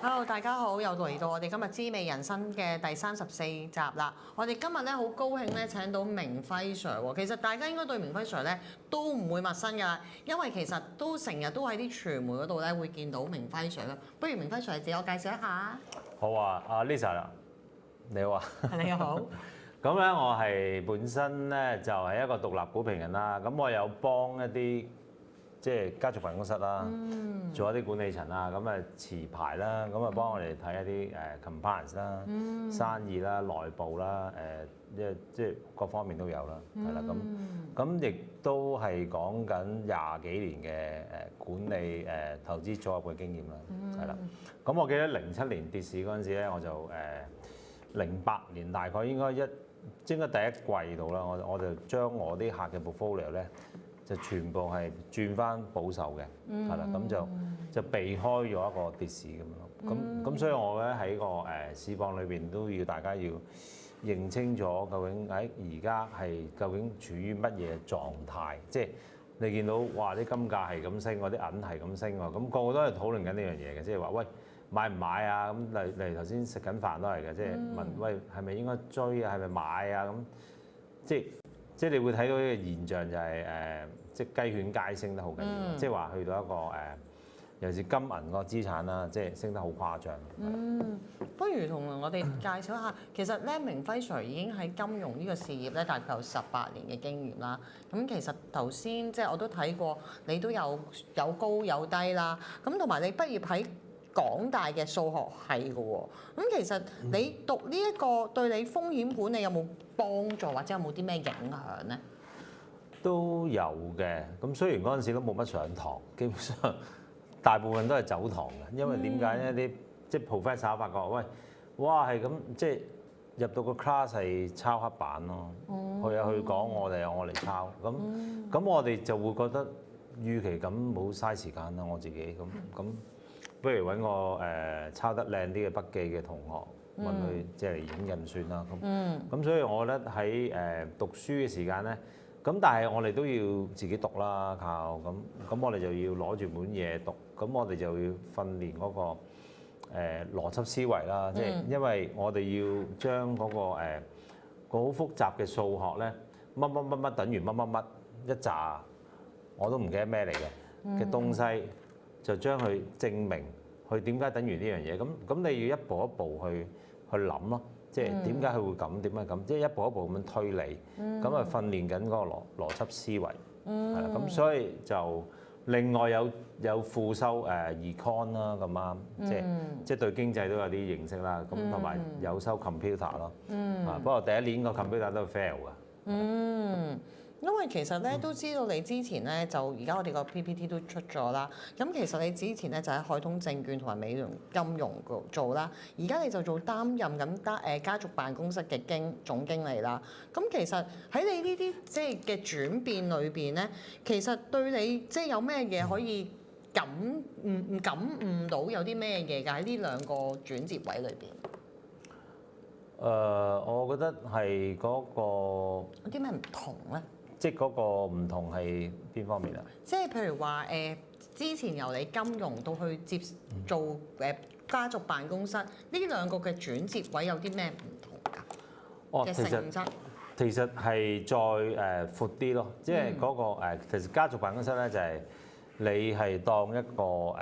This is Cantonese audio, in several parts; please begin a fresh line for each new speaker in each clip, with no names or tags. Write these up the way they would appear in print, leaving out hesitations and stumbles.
Hello，大家好，又嚟到我哋今日知味人生嘅第34集啦。我哋今日咧好高興咧請到明輝 Sir 喎。其實大家應該對明輝 Sir 咧都唔會陌生㗎，因為其實都成日都喺啲傳媒嗰度咧會見到明輝 Sir 啦。不如明輝 Sir 自我介紹一下。
好啊，阿 Lisa 你好啊。
你好。
咁咧，我係本身咧就係一個獨立股評人啦。咁我有幫一啲即係家族辦公室啦，做一啲管理層啦，咁啊持牌啦，咁啊幫我哋睇一啲compliance 啦、生意啦、內部啦，即係各方面都有啦，係啦。咁亦都係講緊20幾年嘅管理投資組合嘅經驗啦，係啦。咁我記得07年跌市嗰陣時咧，我就08年大概應該第一季度啦，我就將我啲客嘅 portfolio 咧就全部係轉翻保守嘅，係啦，咁就避開咗一個跌市咁咯。咁所以我咧喺個市況裏邊都要大家要認清楚究竟喺而家係究竟處於乜嘢狀態，即係你見到哇啲金價係咁升，嗰啲銀係咁升喎，咁個個都係討論緊呢樣嘢嘅，即係話喂買唔買啊？咁例如頭先食緊飯都係嘅，即係問喂係咪應該追啊？係咪買啊？咁即係你會睇到呢個現象就係即係雞犬皆升得好緊要，即係話去到一個尤其是金銀個資產啦，即係升得好誇張。
不如同我哋介紹一下，其實咧明輝 Sir 已經喺金融呢個事業咧大概有18年嘅經驗啦。咁其實頭先即係我都睇過，你都有高有低啦。咁同埋你畢業喺港大嘅數學系嘅喎，咁其實你讀呢一個對你風險管理有冇幫助，或者有冇啲咩影響咧？
都有嘅，咁雖然嗰陣時都冇乜上堂，基本上大部分都係走堂嘅，因為點解咧？啲即係 professor 發覺，喂，哇係咁，即係入到個 class 係抄黑板咯，去講我哋有我嚟抄，咁我哋就會覺得，與其咁冇嘥時間啦，我自己咁。不如揾個抄得靚啲嘅筆記嘅同學問佢即係影印算啦。咁所以我覺得喺讀書嘅時間咧，咁但係我哋都要自己讀啦，靠咁我哋就要攞住本嘢讀，咁我哋就要訓練嗰個邏輯思維啦。即係因為我哋要將嗰個好複雜嘅數學咧，乜等於乜一紮我都唔記得咩嚟嘅東西。就將佢證明佢點解等於呢樣嘢，咁你要一步一步去諗咯，即係點解佢會咁，點解咁，即係一步一步咁樣推理，咁啊訓練緊嗰個邏輯思維，係啦，咁所以就另外有副修econ 啦咁啱，即係對經濟都有啲認識啦，咁同埋有修 computer 咯，不過第一年個 computer 都 fail 㗎。
因為其實咧都知道你之前咧就而家我哋個 PPT 都出咗啦。咁其實你之前咧就喺海通證券同埋美聯金融度做啦。而家你就擔任緊家族辦公室嘅總經理啦。咁其實喺你呢啲即係嘅轉變裏邊咧，其實對你即係有咩嘢可以感悟到有啲咩嘢㗎？喺呢兩個轉接位裏邊。
我覺得係嗰個
有啲咩唔同咧？
即係嗰個唔同係邊方面啊？
即係譬如話之前由你金融到去做家族辦公室，呢兩個嘅轉接位有啲咩唔同㗎？嘅性質
其實係再闊啲咯，即係嗰個其實家族辦公室咧就係你係當一個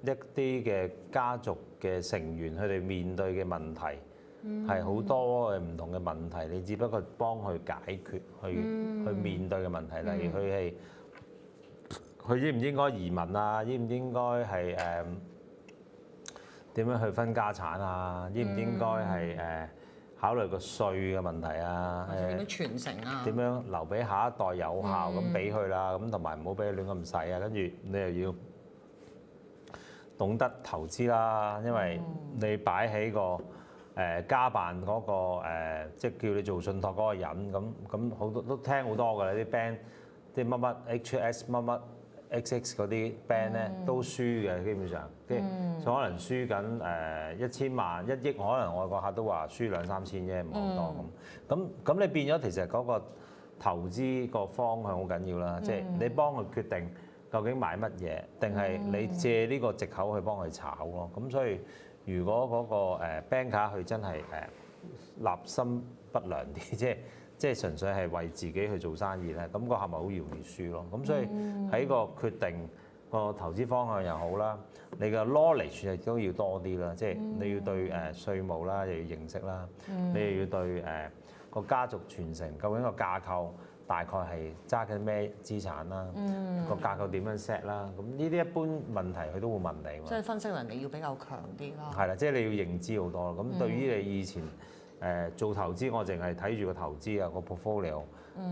一啲嘅家族嘅成員，佢哋面對嘅問題。係好多嘅唔同嘅問題，你只不過幫佢解決，去面對嘅問題，例如佢應唔應該移民啊？應唔應該係點樣去分家產啊？應唔應該係考慮個稅嘅問題啊？
或者點樣傳承啊？
點樣留俾下一代有效咁俾佢啦？咁同埋唔好俾佢亂咁使啊！跟住你又要懂得投資啦，因為你擺喺個家辦嗰個即係叫你做信託嗰個人，咁好多都聽好多㗎啦，啲 band 啲乜乜 HS 乜乜 XX 嗰啲 band 咧都輸嘅，基本上，跟住可能輸緊1000萬1億，可能外國客都話輸2-3千啫，唔係好多咁。咁你變咗其實嗰個投資個方向好緊要啦，即係你幫佢決定究竟買乜嘢，定係你借呢個藉口去幫佢炒咯。咁所以如果嗰個banker 佢真係立心不良啲，即係純粹係為自己去做生意咧，咁個客咪好容易輸咯。咁所以喺個決定個投資方向又好啦，你嘅 knowledge 亦都要多啲啦，即係你要對稅務啦，又要認識啦，你又要對個家族傳承究竟個架構大概係揸緊咩資產啦，個架構點樣 set 啦，咁呢啲一般問題佢都會問你嘛。
即係分析能力要比較強啲啦。
係啦，即係你要認知好多咯。咁對於你以前做投資，我淨係睇住個投資啊個 portfolio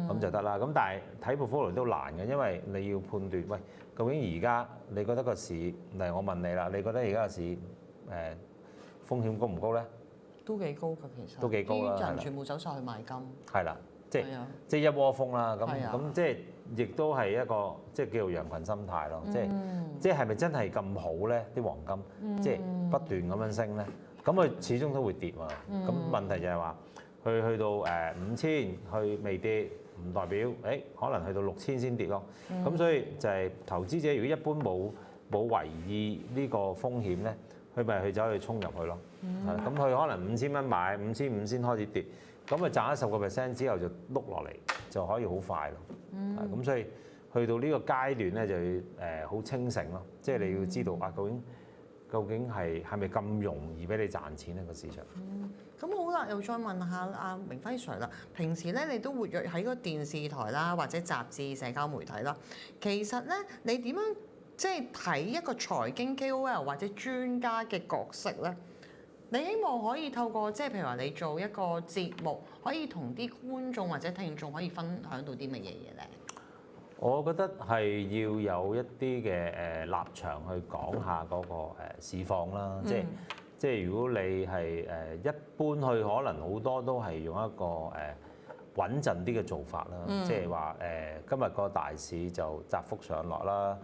咁就得啦。咁但係睇 portfolio 都難嘅，因為你要判斷，喂，究竟而家你覺得個市，例如我問你啦，你覺得而家個市風險高唔高咧？
都幾高㗎，其實。
都幾高啦。
啲人全部走晒去買金。
係啦，即
係啊
係一窩蜂啦。咁
係啊
咁即係亦都係一個即係叫做羊群心態咯。即係咪真係咁好咧？啲黃金即係不斷咁樣升咧？咁佢始終都會跌嘛。咁問題就係話，去到5000去未跌，唔代表可能去到6000先跌咯。咁所以就係投資者如果一般冇為意呢個風險咧，佢咪去走去衝入去咯。咁佢可能5000蚊買，5500先開始跌，咁咪賺咗10%之後就碌落嚟，就可以好快咯。咁所以去到呢個階段咧，就要好清醒咯，即係你要知道究竟係咪咁容易俾你賺錢呢個市場？
咁好啦，又再問下阿明輝 Sir 啦。平時咧你都活躍喺個電視台啦，或者雜誌、社交媒體啦。其實咧，你點樣即係睇一個財經 KOL 或者專家嘅角色咧？你希望可以透過即係譬如話你做一個節目，可以同啲觀眾或者聽眾可以分享到啲乜嘢嘢咧？
我覺得係要有一啲嘅立場去講下嗰個市況啦，即係如果你係一般去，可能好多都係用一個穩陣啲嘅做法啦，即係話今日個大市就窄幅上落啦，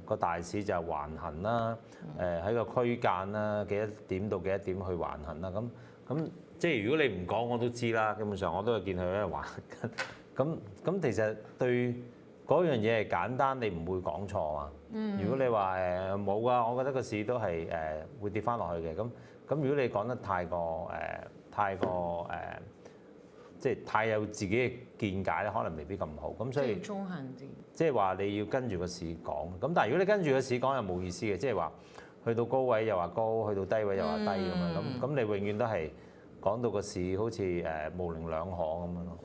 個大市就橫行啦，喺個區間啦，幾多點到幾多點去橫行啦，咁即係如果你唔講我都知啦，基本上我都係見佢喺度橫緊，咁其實對嗰樣嘢係簡單，你唔會講錯啊。如果你話冇㗎，我覺得個市都係會跌翻落去嘅。咁如果你講得太過即係太有自己嘅見解咧，可能未必咁好。咁所以
中肯啲。
即係話你要跟住個市講。咁但係如果你跟住個市講又冇意思嘅，即係話去到高位又話高，去到低位又話低咁樣。咁你永遠都係講到個市好似模棱兩可咁樣咯。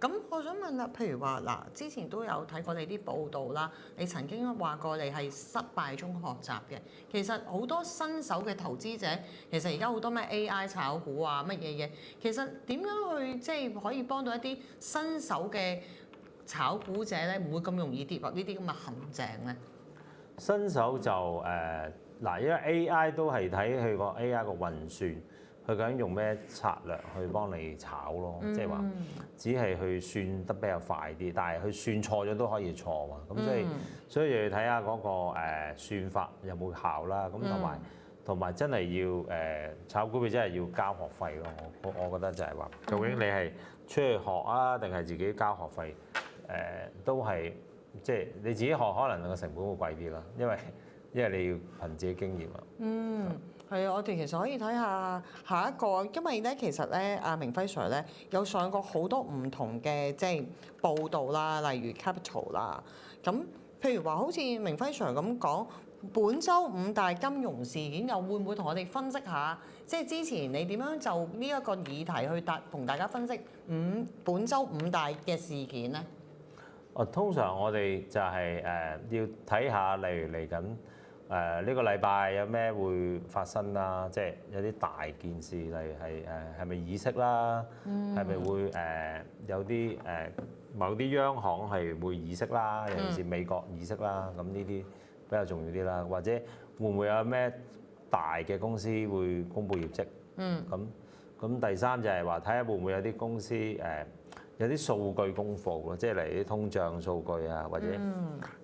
咁我想問啦，譬如話嗱，之前都有睇過你啲報道啦，你曾經話過你係失敗中學習嘅。其實好多新手嘅投資者，其實而家好多咩 AI 炒股啊，乜嘢嘢，其實點樣去即係可以幫到一啲新手嘅炒股者咧，唔會咁容易跌落呢啲咁嘅陷阱咧？
新手就嗱，因為 AI 都係睇佢個 AI 個運算。佢究竟用咩策略去幫你炒咯？即係話只係去算得比較快啲，但係佢算錯咗都可以錯嘛。咁所以又要睇下嗰個算法有冇效啦。咁同埋真係要炒股票真係要交學費咯。我覺得就係話，究竟你係出去學啊，定係自己交學費？都係即係你自己學，可能個成本會貴啲啦，因為你要憑自己經驗啊。
係啊，我哋其實可以睇下下一個，因為咧其實咧阿明輝 Sir 咧有上過好多唔同嘅即係報道啦，例如 Capital 啦，咁譬如話好似明輝 Sir 咁講，本週5大金融事件，又會唔會同我哋分析下？即係之前你點樣就呢一個議題去同大家分析本週5大嘅事件咧？
通常我哋就係要睇下，例如嚟緊。呢個禮拜有咩會發生啦？即係有啲大件事，例如係咪議息啦？係咪會有啲某啲央行係會議息啦？尤其是美國議息啦，咁呢啲比較重要啲啦。或者會唔會有咩大嘅公司會公布業績？咁第三就係話睇下會唔會有啲公司有啲數據公佈咯，即係例如啲通脹數據啊，或者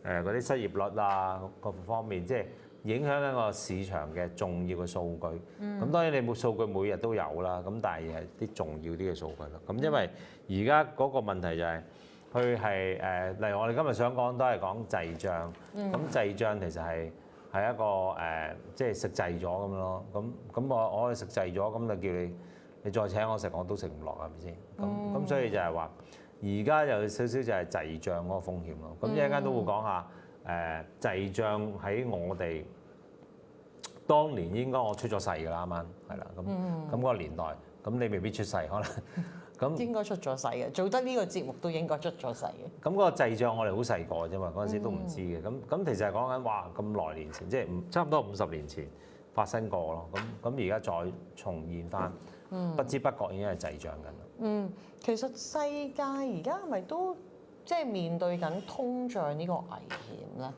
嗰啲失業率啊各方面，即係影響緊個市場嘅重要嘅數據。咁當然你冇數據每日都有啦，咁但係係啲重要啲嘅數據咯。咁因為而家嗰個問題就係佢係例如我哋今日想講都係講滯脹。咁滯脹其實係係一個即係食滯咗咁咯。咁我哋食滯咗，咁就叫你再請我食，我都食唔落係咪先？咁所以就係話，而家有少少就係滯脹嗰個風險咯。咁一陣間都會講下滯脹喺我哋當年應該我出咗世㗎啦，啱啱係啦。咁嗰個年代，咁你未必出世可能。咁
應該出咗世嘅，做得呢個節目都應該出咗世嘅。
咁嗰個滯脹我哋好細個啫嘛，嗰陣時都唔知嘅。咁其實係講緊哇咁耐年前，即係差唔多50年前發生過咯。咁而家再重現翻，不知不覺已經係滯脹緊啦。
其實世界而家係咪都即係面對緊通脹呢個危險咧？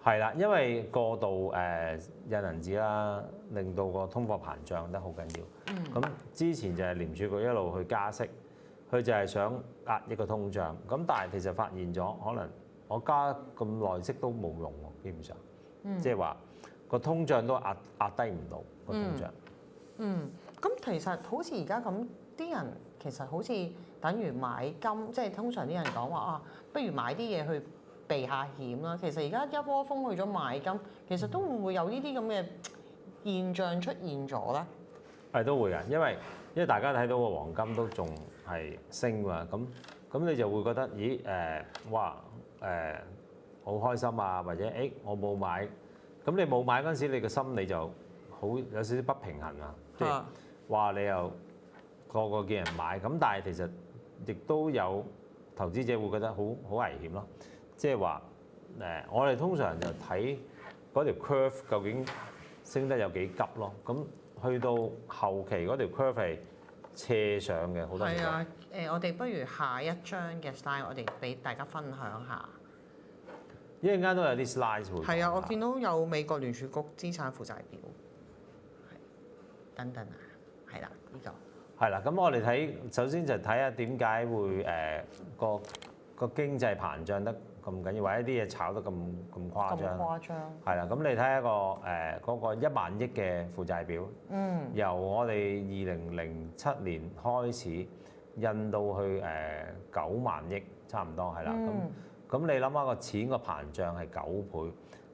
係啦，因為過度印銀紙啦，令到個通貨膨脹得好緊要。咁之前就係聯儲局一路去加息，佢就係想壓抑個通脹。咁但係其實發現咗，可能我加咁耐息都冇用喎，基本上，即係話個通脹都壓低唔到個通脹。
咁其實好似而家咁，啲人其實好似等於買金，即係通常啲人講話啊，不如買啲嘢去避下險啦。其實而家一窩蜂去咗買金，其實都會唔會有呢啲咁嘅現象出現咗咧？
係都會啊，因為大家睇到個黃金都仲係升嘛，咁你就會覺得咦哇好開心啊，或者我冇買，咁你冇買嗰陣時，你個心理就好有少少不平衡啊，即係話你又個個見人買，咁但係其實亦都有投資者會覺得好危險咯，即係話我哋通常就睇嗰條 curve 究竟升得有幾急咯，咁去到後期嗰條 curve 係斜上嘅好多時候。係啊，
我哋不如下一張嘅 slide，我哋俾大家分享下。
一陣間都有啲 slides 會。
係啊，我見到有美國聯儲局資產負債表，等等啊，係啦，呢個。
係啦，咁我哋睇首先就睇下點解會個經濟膨脹得咁緊要，或者啲嘢炒得咁誇張。
咁誇張。
係啦，咁你睇下嗰個1萬億嘅負債表，由我哋2007年開始印到去9萬億，差唔多係啦。咁你諗下個錢個膨脹係9倍，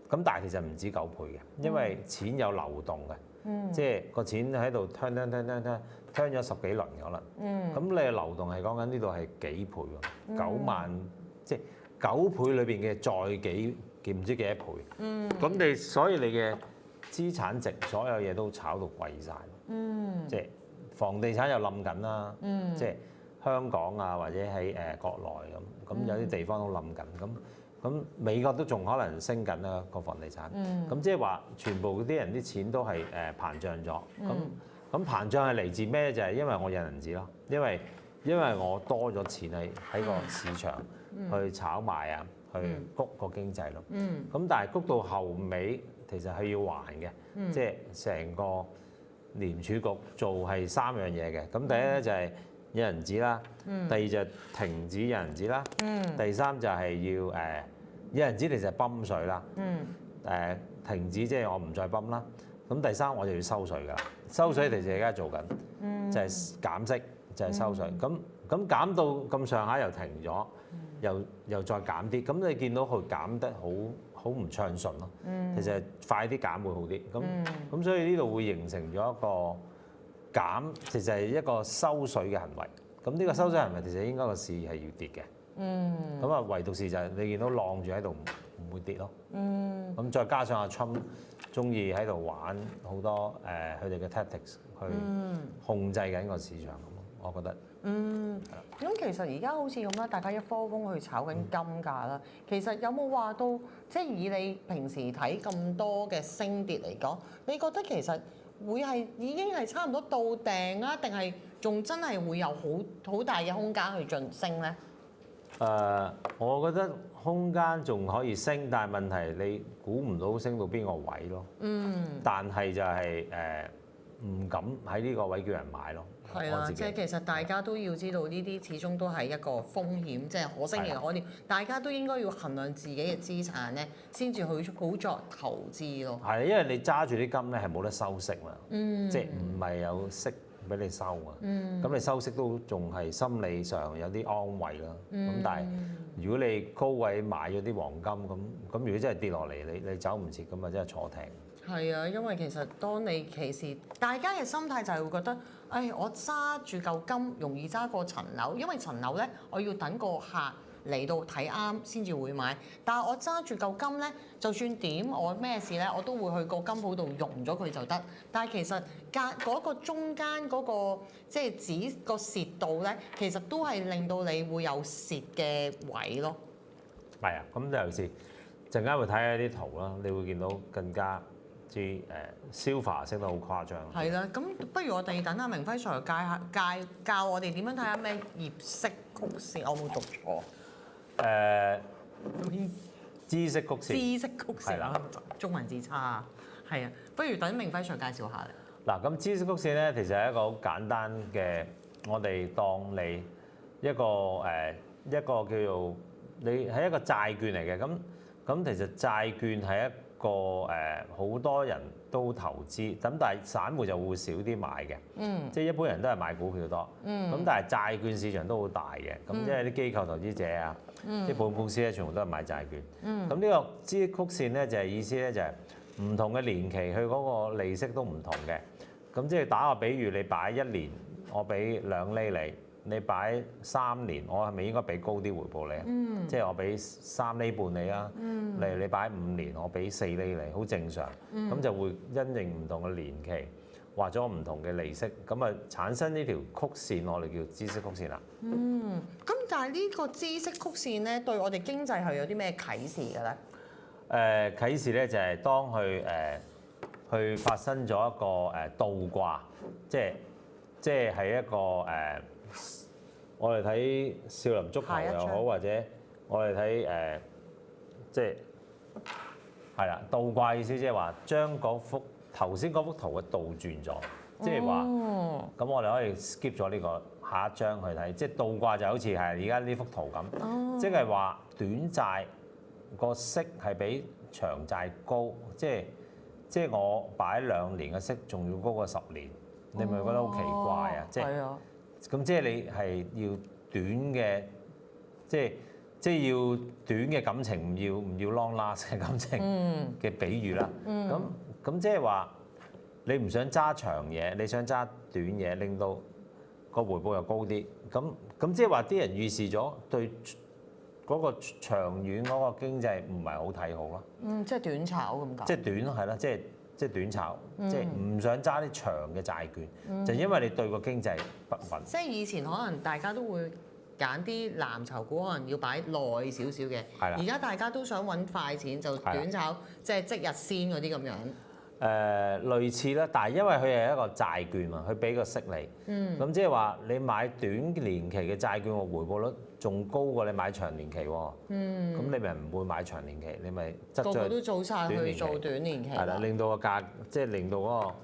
咁但係其實唔止9倍嘅，因為錢有流動嘅，即係個錢喺度turn咗10幾輪可能。咁你嘅流動係講緊呢度係幾倍喎？9萬即係9倍裏邊嘅再幾唔知幾多倍。咁你所以你嘅資產值所有嘢都炒到貴晒。即係房地產又冧緊啦。即係香港啊或者喺國內咁有啲地方都冧緊。咁美國都仲可能升緊啦個房地產。咁即係話全部啲人啲錢都係膨脹咗。咁膨脹係嚟自咩？就係因為我印銀紙咯，因為我多咗錢喺個市場去炒賣啊，去谷個經濟咯。咁但係谷到後尾，其實係要還嘅，即係成個聯儲局做係3樣嘢嘅。咁第一咧就係印銀紙啦，第二就停止印銀紙啦，第三就係要印銀紙其實係泵水啦，停止即係我唔再泵啦。咁第三我就要收水㗎啦，收水其實而家做緊，就係減息，就係收水。咁減到咁上下又停咗，又再減啲。咁你見到佢減得好唔暢順咯。其實快啲減會好啲。咁所以呢度會形成咗一個減，其實係一個收水嘅行為。咁呢個收水行為其實應該個市係要跌嘅。咁啊，唯獨是就係你見到晾住喺度唔會跌咯。咁再加上阿Trump中意喺度玩好多佢哋嘅 tactics 去控制緊個市場咁，我覺得。
咁其實而家好似咁啦，大家一窩蜂去炒緊金價啦。其實有冇話到，即係以你平時睇咁多嘅升跌嚟講，你覺得其實會係已經係差唔多到頂啊，定係仲真係會有好大嘅空間去進升咧？
我覺得空間仲可以升，但係問題你估唔到升到邊個位咯。但係就係唔敢喺呢個位叫人買咯。
係啦，即係其實大家都要知道呢啲始終都係一個風險，即係可升亦可跌。大家都應該要衡量自己嘅資產咧，先至去好作投資咯。
係，因為你揸住啲金咧係冇得收息嘛，即係唔係有息俾你收啊。咁你收息都仲係心理上有啲安慰啦。咁但係如果你高位買咗啲黃金咁如果真係跌落嚟，你走唔切咁啊，真係坐艇。
係啊，因為其實當你其時大家嘅心態就係會覺得，我揸住嚿金容易揸過層樓，因為層樓咧我要等個客嚟到睇啱先至會買，但係我揸住嚿金咧，就算點我咩事咧，我都會去個金鋪度融咗佢就得。但係其實嗰個中間嗰個即係指個蝕度咧，其實都係令到你會有蝕嘅位咯。
係啊，咁尤其是陣間會睇下啲圖啦，你會見到更加之消化升得好誇張。
係啦，咁不如我哋等阿明輝 Sir 教我哋點樣睇下咩業息曲線，我冇讀錯。
知識曲線。
知識曲線
係啦，
中文字差啊，係啊，不如等明輝 Sir 介紹下咧。
嗱，咁知識曲線咧，其實係一個好簡單嘅，我哋當你一個叫做你係一個債券嚟嘅，咁其實債券係一個好多人都投資，咁但係散戶就會少啲買嘅，即係一般人都係買股票多，咁但係債券市場都好大嘅，咁即係啲機構投資者啊，啲保險公司咧，全部都係買債券，咁呢個知識曲線咧就係意思咧就係唔同嘅年期佢嗰個利息都唔同嘅，咁即係打個比喻，你擺1年，我俾2厘你擺3年，我係咪應該俾高啲回報你啊？即係我俾3厘半你啊。例如你擺5年，我俾4厘你，好正常。咁就會因應唔同嘅年期，或咗唔同嘅利息，咁啊產生呢條曲線，我哋叫知識曲線啦。
咁但係呢個知識曲線咧，對我哋經濟係有啲咩啟示嘅咧？
啟示咧就係當佢去發生咗一個倒掛，即係一個我哋睇少林足球又好，或者我哋睇即係啦，倒掛意思即係話將頭先嗰幅圖嘅倒轉咗，即係話咁我哋可以 skip 咗呢個下一張去睇，即係倒掛就好似係而家呢幅圖咁，即係話短債個息係比長債高，即係我擺2年嘅息仲要高過10年，你咪覺得好奇怪啊？咁即係你係要短嘅，即係要短嘅感情，唔要 long last 嘅感情嘅比喻啦。咁即係話你唔想揸長嘢，你想揸短嘢，令到個回報又高啲。咁即係話啲人預示咗對嗰個長遠嗰個經濟唔係好睇好咯。
即係短炒咁解。
即係短係啦，即係短炒，即係唔想揸啲長嘅債券，就因為你對個經濟不穩。
即係以前可能大家都會揀啲藍籌股，可能要擺耐少少嘅。
係啦。
而家大家都想揾快錢，就短炒，即係即日先嗰啲咁樣。
類似啦，但係因為佢係一個債券嘛，佢俾個息你，咁即係話你買短年期嘅債券個回報率仲高過你買長年期喎，咁你咪唔會買長年期，你咪執咗
個個都做晒去做短年期。
係啦，令到個價即係令到嗰個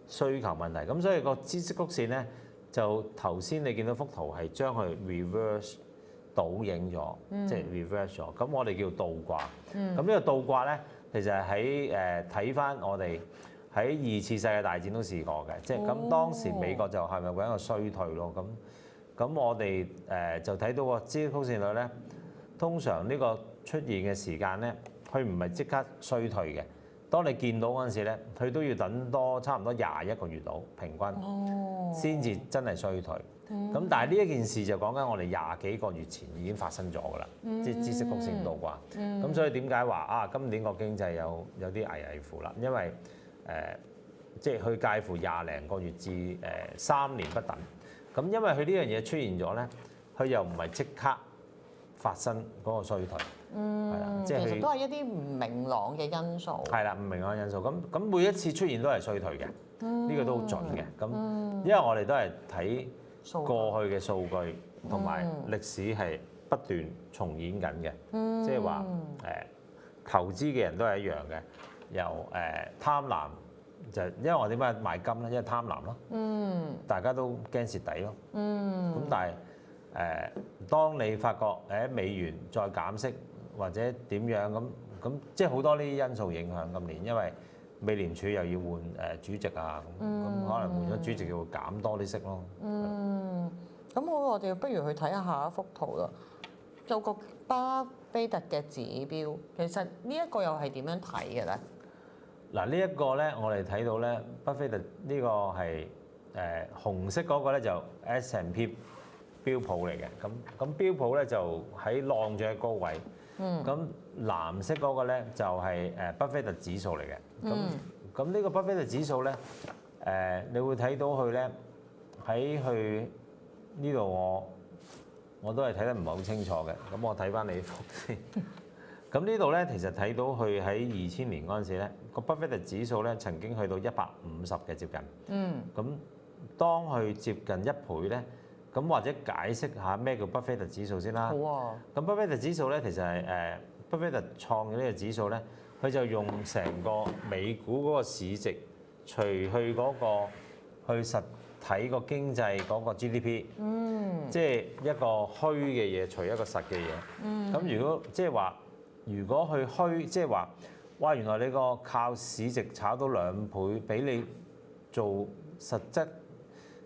需求問題，咁所以個知識曲線咧就頭先你見到幅圖係將佢 reverse 倒影咗，即係 reverse 咗，咁我哋叫倒掛，咁呢個倒掛咧。其實喺睇翻我哋喺2次世界大戰都試過嘅，即係咁當時美國就係咪會一個衰退咯？咁我哋就睇到個知識曲線率咧，通常呢個出現嘅時間咧，佢唔係即刻衰退嘅。當你見到嗰陣時咧，佢都要等多差唔多21個月到平均，先至真係衰退。咁但係呢一件事就講緊我哋20幾個月前已經發生咗㗎啦，即係知識曲線倒掛。咁所以點解話今年個經濟有啲危危乎啦？因為即係佢介乎20零個月至3年不等。咁因為佢呢樣嘢出現咗咧，佢又唔係即刻發生嗰個衰退，係啦，即係
其實都係一啲唔明朗嘅因素。
係啦，唔明朗因素。咁每一次出現都係衰退嘅，呢個都好準嘅。咁因為我哋都係睇過去嘅數據同埋歷史係不斷重演緊嘅，即係話投資嘅人都係一樣嘅，由貪婪就因為我點解買金咧？因為貪婪咯，大家都驚蝕底咯，咁但係當你發覺美元再減息或者點樣咁，即係好多呢啲因素影響今年，因為美聯儲又要換主席啊，咁可能換咗主席要減多啲息咯。
咁好，我哋不如去睇下一幅圖啦。有個巴菲特嘅指標，其實呢一個又係點樣睇嘅咧？
嗱，呢一個咧，我哋睇到咧，巴菲特呢個係紅色嗰個咧就 S&P 標普嚟嘅，咁標普咧就喺浪住喺高位，咁藍色嗰個咧就係巴菲特指數嚟嘅，咁呢個巴菲特指數咧，你會睇到佢咧喺佢呢度我都係睇得唔係好清楚嘅，咁我睇翻你幅先。咁呢度咧，其實睇到佢喺2000年嗰陣時咧，個巴菲特指數咧曾經去到150嘅接近。咁當佢接近1倍咧，咁或者解釋下咩叫巴菲特指數先啦。
好啊。
咁巴菲特指數咧，其實係巴菲特創嘅呢個指數咧，佢就用成個美股嗰個市值除去嗰個去實體個經濟嗰個 GDP，即係一個虛嘅嘢除一個實嘅嘢。咁如果即係話，如果佢虛，即係話，哇！原來你個靠市值炒到2倍，比你做實質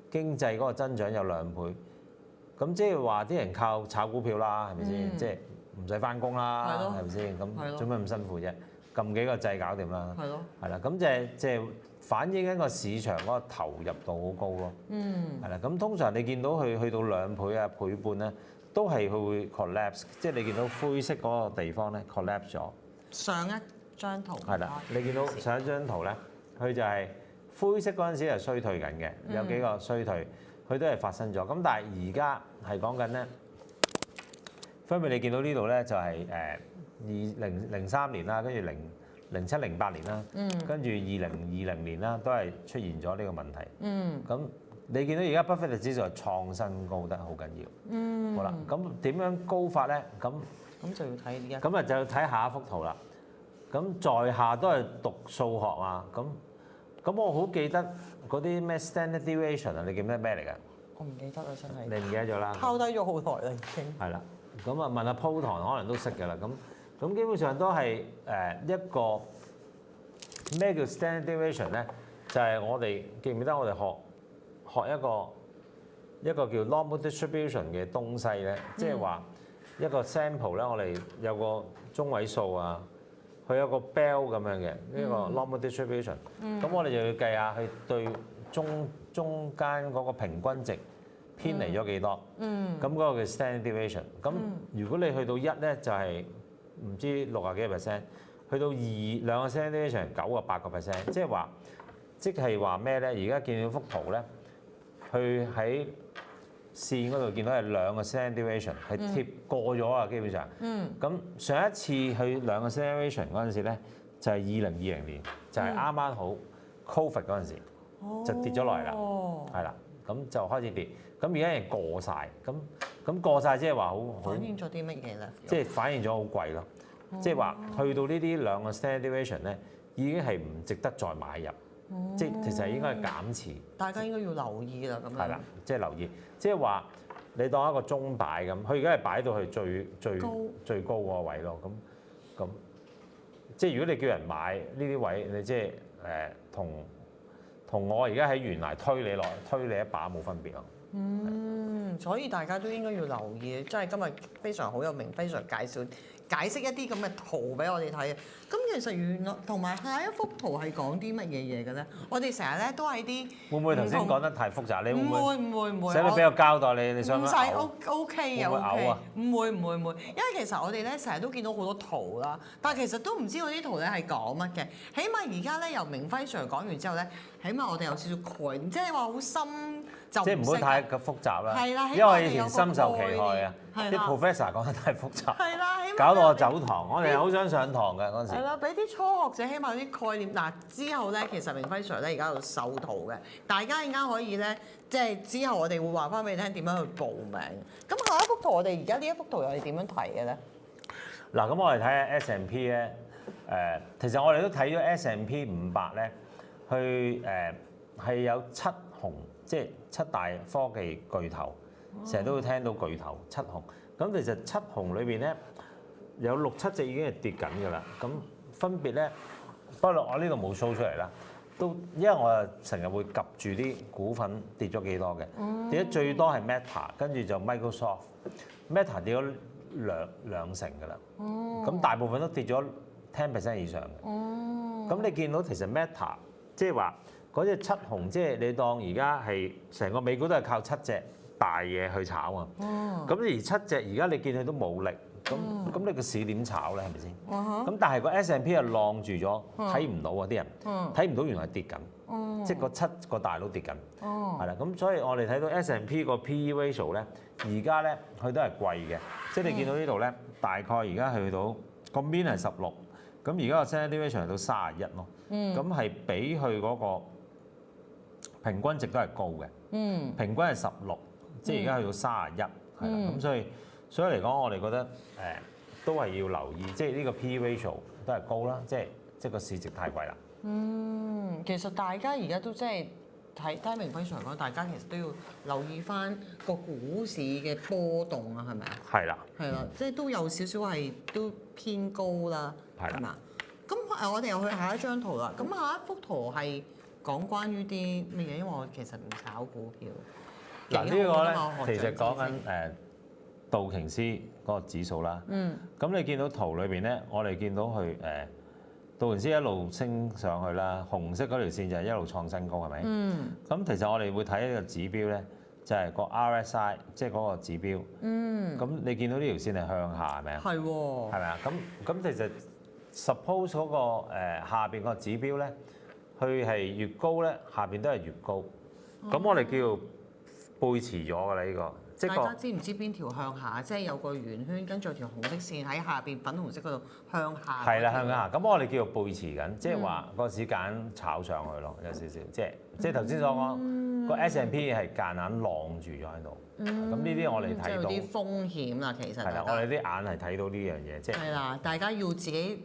經濟嗰個增長有2倍，咁即係話啲人靠炒股票啦，係咪先？即係唔使翻工啦，係咪先？咁做咩咁辛苦啫？撳幾個掣搞掂啦。係咯。係啦，咁即係反映緊個市場嗰個投入度好高咯。係啦，咁通常你見到佢去到2倍啊、倍半咧，都係佢會 collapse， 即係你見到灰色嗰個地方咧 collapse 咗。上一張圖係啦，你見到上一張圖咧，佢就係灰色嗰陣時係衰退緊嘅，有幾個衰退，佢都係發生咗。咁但係而家係講緊咧，分別你見到呢度咧就係2003年啦，跟住07、08年啦，跟住2020年啦，都係出現咗呢個問題。咁你見到而家巴菲特指數係創新高得好緊要。好啦，咁點樣高法咧？咁就要睇呢一。咁啊就要睇下一幅圖啦。咁在下都係讀數學啊。咁我好記得嗰啲咩 standard deviation 啊，你記唔記得咩嚟㗎？我唔記得啦，真係。你唔記得咗啦？拋低咗好耐啦，已經。係啦。咁啊問下鋪堂可能都識㗎啦。咁基本上都係一個咩叫 standard deviation 咧？就係我哋記唔記得我哋學一個叫 normal distribution 嘅東西咧，即係話一個 sample 咧，我哋有個中位數啊，佢有個 bell 咁樣嘅呢個 normal distribution。咁我哋就要計下佢對中間嗰個平均值偏離咗幾多。咁嗰個叫 standard deviation。咁如果你去到1咧，就係唔知60幾個 percent，去到2兩個 standard deviation 98%，即係話咩咧？而家見到幅圖咧。佢喺線嗰度見到係2個 standard deviation 係貼過咗啊，基本上。咁上一次去2個 standard deviation 嗰陣時咧，就係2020年，就係啱啱好 Covid 嗰陣時，就跌咗落嚟啦。係啦，咁就開始跌。咁而家係過晒，咁過晒即係話好反映咗啲乜嘢咧？即係反映咗好貴咯。即係話去到呢啲2個 standard deviation 咧，已經係唔值得再買入。即係其實應該係減持，大家應該要留意啦。咁樣係啦，即係留意，即係話你當一個鐘擺咁，佢而家係擺到去最高嗰個位咯。咁即係如果你叫人買呢啲位，你即係同我而家喺原來推你一把冇分別咯。所以大家都應該要留意，即係今日非常好有名，非常解釋一啲咁嘅圖俾我哋睇。咁其實原來同埋下一幅圖係講啲乜嘢嘢嘅咧？我哋成日咧都係啲會唔會頭先講得太複雜？你會唔會？使唔使俾個交代你？你想唔使 OK 嘅 OK。唔會，因為其實我哋咧成日都見到好多圖啦，但係其實都唔知道啲圖咧係講乜嘅。起碼而家咧由明輝 Sir 講完之後咧，起碼我哋有少少概念，即係話好深就即係唔好太咁複雜啦。係啦，因為我以前深受其害啊，啲 professor 講得太複雜。係啦，搞到我走堂。我哋好想上堂嘅嗰陣時。係啦，俾啲初學者起碼有啲概念。嗱，之後咧，其實明輝 Sir 咧而家喺度授圖嘅，大家而家可以咧，即係之後我哋會話翻俾你聽點樣去報名。咁下一幅圖，我哋而家呢一幅圖又係點樣睇嘅咧？嗱，咁我哋睇下 S&P 咧，其實我哋都睇咗 S&P 500咧，去係有7雄，即係7大科技巨頭，成日都會聽到巨頭7雄。咁其實7雄裏邊咧，有6、7隻已經係跌緊㗎啦。咁分別咧不過我呢度冇 show 出嚟啦。都因為我又成日會及住啲股份跌咗幾多嘅，跌得最多係 Meta， 跟住就 Microsoft。Meta 跌咗兩成㗎啦，咁大部分都跌咗10% 以上嘅。咁你見到其實 Meta 即係話嗰隻七雄，即係你當而家係成個美股都係靠7隻大嘢去炒啊。咁而7隻而家你見佢都冇力，咁你個市點炒咧？係咪先？咁但係個 S&P 係晾住咗，睇唔到啊！啲人睇唔到原來跌緊，即係個7個大都跌緊，係啦。咁所以我哋睇到 S&P 個 PE ratio 咧，而家咧佢都係貴嘅，即係你見到呢度咧，大概而家去到個 mean 係16，咁而家個 standard deviation 去到31咯，咁係比佢嗰個平均值都係高嘅，平均係16，即係而家去到31，係啦。咁所以嚟講，我哋覺得都係要留意，即係呢個 PE ratio 都係高啦，即係個市值太貴啦。
其實大家而家都即係睇 timing 非常嚟講，大家其實都要留意翻個股市嘅波動啊，係咪啊？
係啦，
係啦，即係都有少少係都偏高啦，
係啦
係嘛？咁我哋又去下一張圖啦。咁下一幅圖係講關於啲乜嘢？因為我其實唔炒股票。
嗱呢個咧其實講緊道瓊斯嗰個指數啦。咁你見到圖裏邊咧，我哋見到佢道瓊斯一路升上去啦，紅色嗰條線就係一路創新高，係咪？咁其實我哋會睇一個指標咧，就係個 RSI，即係嗰個指標。咁你見到呢條線係向下係咪啊？
係喎。係
咪啊？咁其實 suppose 嗰個下邊個指標咧，佢係越高咧，下邊都係越高。咁我哋叫背馳咗㗎啦，呢個。
大家知唔知邊條向下？即係有個圓圈，跟住有條紅色線喺下邊粉紅色嗰度向下。
係啦，向下。咁我哋叫做背馳緊，即係話個市間炒上去咯，有少少。即係頭先所講，個 S&P 係間硬晾住咗喺度。咁呢啲我哋睇到。
即係有啲風險啦，其實。
係啦，我哋啲眼係睇到呢樣嘢，即係。係
啦，大家要自己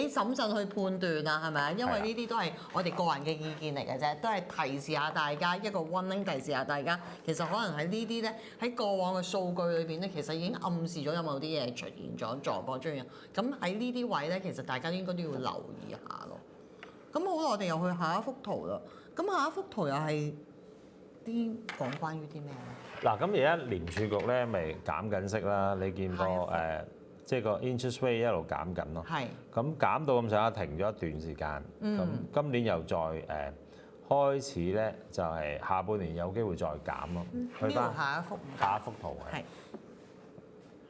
審慎去判斷啦，係咪啊？因為呢啲都係我哋個人嘅意見嚟嘅啫，都係提示下大家一個 warning，提示下大家，其實可能喺呢啲咧，喺過往嘅數據裏邊咧，其實已經暗示咗有某啲嘢出現咗狀況出現。咁喺呢啲位咧，其實大家應該都要留意下咯。咁好啦，我哋又去下一幅圖啦。咁下一幅圖又係啲講關於啲咩咧？
嗱，咁而家聯儲局咧咪減緊息啦，你見個即係個 interest rate 一路減緊咯。係。咁減到咁上下停咗一段時間，咁今年又再開始咧，就係下半年有機會再減咯。去翻
下一幅圖係。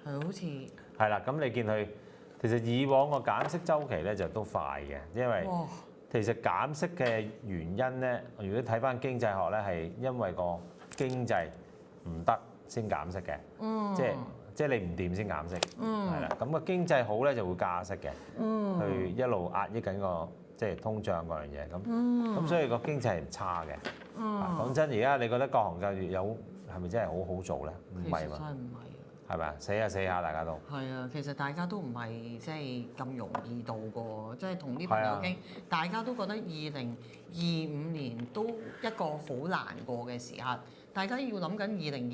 係好似。
係啦，咁你見佢其實以往個減息週期咧就都快嘅，因為其實減息嘅原因咧，如果睇翻經濟學咧，係因為個經濟唔得先減息嘅，即係你唔掂先減息，係啦。咁個經濟好咧就會加息嘅，去一路壓抑緊個即係通脹嗰樣嘢。咁所以個經濟係唔差嘅。講真，而家你覺得各行各業有係咪真係好好做咧？唔係嘛？真係唔係。係咪啊？死下大家都。係
啊，其實大家都唔係即係咁容易度過，即係同啲朋友傾，大家都覺得2025年都一個好難過嘅時刻。大家要諗緊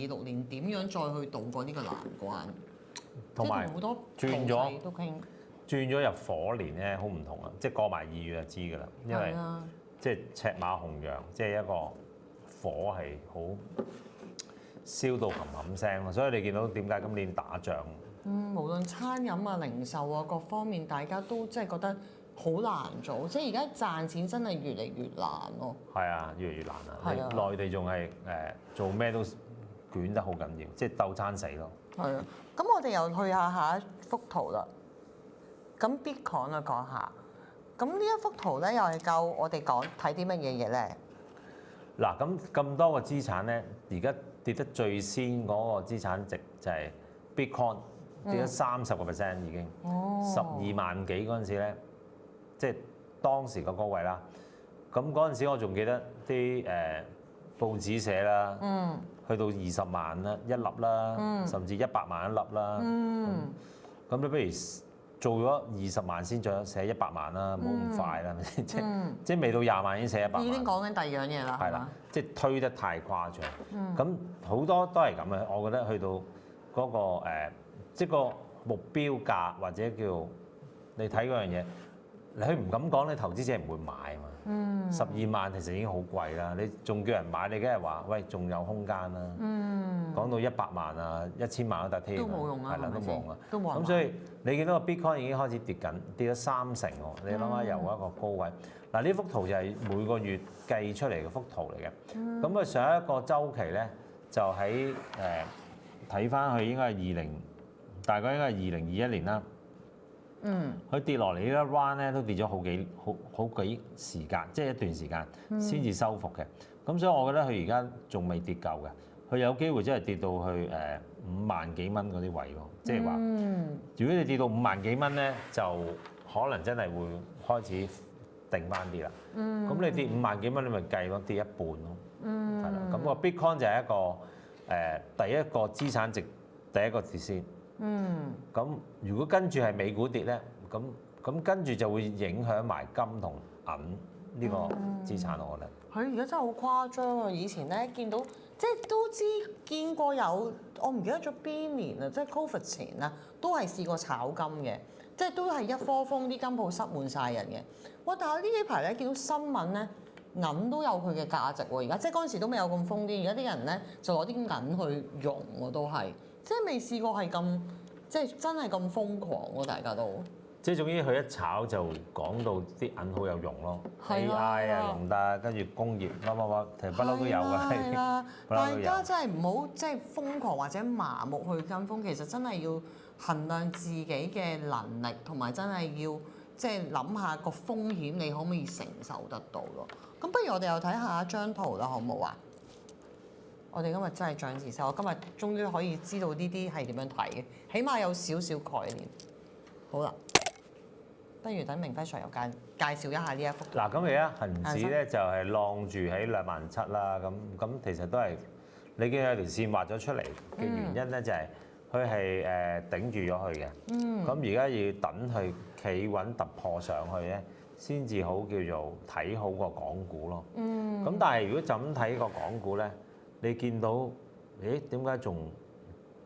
2026年點樣再去渡過呢個難關。同埋好多轉咗都傾。
轉咗入火年咧，好唔同啊！即係過埋2月就知㗎啦，因為即係赤馬紅羊，即係一個火係好。燒到冚冚聲咯，所以你見到點解今年打仗？
無論餐飲啊、零售啊各方面，大家都即係覺得好難做，即係而家賺錢真係越嚟越難咯。係啊，越嚟越難啊！你內地仲係做咩都捲得好緊要，即係鬥餐死咯。係啊，咁我哋又去下一幅圖啦。咁 Bitcoin 啊講下，咁呢一幅圖咧又係教我哋睇啲乜嘢嘢咧？嗱，咁多個資產咧，而家跌得最先嗰個資產值就係 Bitcoin，跌咗30% 已經，12萬幾嗰陣時咧，即係當時個高位啦。咁嗰陣時我仲記得啲報紙寫啦，去到20萬啦一粒啦，甚至100萬一粒啦。咁你不如做咗20萬先再寫100萬啦，冇咁快啦，即係未到20萬已經寫100萬。已經講緊第二樣嘢啦，係啦，即係推得太誇張。咁好多都係咁嘅，我覺得去到嗰個即係個目標價或者叫你睇嗰樣嘢，
你唔敢講，你投資者唔會買啊嘛。12萬其實已經好貴啦，你仲叫人買，你梗係話喂仲有空間啦。講到100萬啊、1000萬都得添，
都冇用啊，
係啦，都冇用啊。
都冇人買。
咁所以你見到個 Bitcoin 已經開始跌緊，跌咗30%喎。你諗下由一個高位，嗱呢幅圖就係每個月計出嚟嘅幅圖嚟嘅。咁佢上一個週期咧就喺睇翻佢應該係大概應該係2021年啦。佢跌落嚟呢一 round 咧都跌咗好幾時間，即係一段時間先至收復嘅。咁所以我覺得佢而家仲未跌夠嘅，佢有機會真係跌到去5萬幾蚊嗰啲位咯。即係話，如果你跌到5萬幾蚊咧，就可能真係會開始定翻啲啦。咁你跌5萬幾蚊，你咪計咯，跌一半咯。係啦，咁個 Bitcoin 就係一個第一個資產值第一個跌先。咁如果跟住係美股跌咧，咁跟住就會影響埋金同銀呢個資產，我覺得。
佢而家真係好誇張啊！以前咧見到即係都見過有，我唔記得咗邊年啦，即係 Covid 前啦，都係試過炒金嘅，即係都係一窩蜂啲金鋪塞滿晒人嘅。哇！但係呢幾排咧見到新聞咧，銀都有佢嘅價值喎。而家即係嗰陣時都未有咁瘋啲，而家啲人咧就攞啲銀去用喎，都係。即係未試過係咁，即係真係咁瘋狂喎！大家都
即係總之佢一炒就講到啲銀好有用咯，AI 啊用得，跟住工業乜，其實不嬲都有㗎。
係啦，大家真係唔好即係瘋狂或者麻木去跟風，其實真係要衡量自己嘅能力，同埋真係要即係諗下個風險，你可唔可以承受得到咯？咁不如我哋又睇下一張圖啦，好唔好啊？我哋今日真係長知識，我今日終於可以知道呢啲係點樣睇嘅，起碼有少少概念。好啦，不如等明輝 Sir 又介紹一下呢一幅圖。
嗱，咁而家恆指咧就係晾住喺27,000啦，咁其實都係你見有條線畫咗出嚟嘅原因咧，就係佢係頂住咗佢嘅。咁而家要等佢企穩突破上去咧，先至好叫做睇好個港股咯。咁但係如果就咁睇個港股咧，你見到，咦？點解仲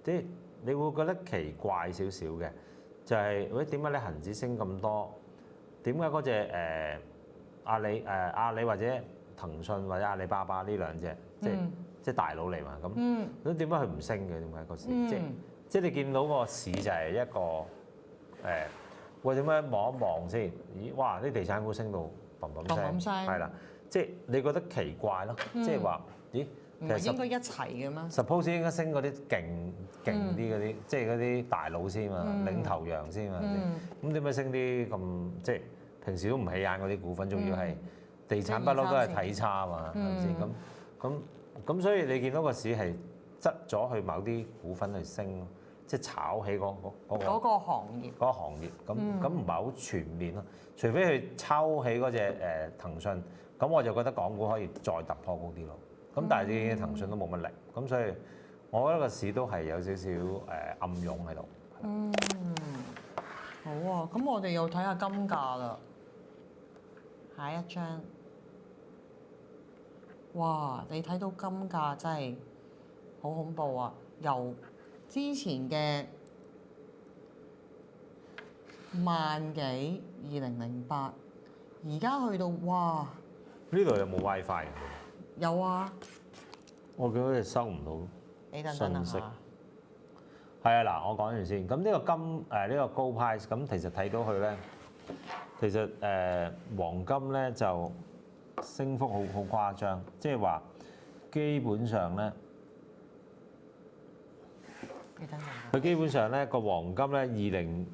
即係你會覺得奇怪少少嘅，就係喂點解你恆指升咁多？點解嗰隻阿里或者騰訊或者阿里巴巴呢兩隻即係大佬嚟嘛？咁點解佢唔升嘅？點解個市？即係你見到個市就係一個喂點解望一望先？咦！哇！啲地產股升到砰砰聲，係啦，即係你覺得奇怪咯？即係話咦？
唔係應該一齊嘅咩
？Suppose 應該升嗰啲勁啲嗰啲，即係嗰啲大佬先嘛，領頭羊先嘛。咁點解升啲咁即係平時都唔起眼嗰啲股份，仲要係地產不嬲都係睇差啊嘛，係咪先？咁所以你見到個市係側咗去某啲股份去升，即係炒起嗰
個行業。
嗰個行業咁唔係好全面咯。除非佢抽起嗰隻騰訊，咁我就覺得港股可以再突破高啲咯。咁但係啲騰訊都冇乜力，咁所以我覺得個市都係有少少暗湧喺度。
好啊，咁我哋又睇下金價啦。下一張，哇！你睇到金價真係好恐怖啊！由之前嘅萬幾2008，而家去到哇！
呢度有冇 WiFi？
有啊，
我見到佢收唔到
你等等
信息。
啊
係啊，嗱，我講完先。咁呢個金呢個高 price，咁其實睇到佢咧，其實黃金咧就升幅好誇張，即係話基本上咧，
你等陣。
佢基本上咧個黃金咧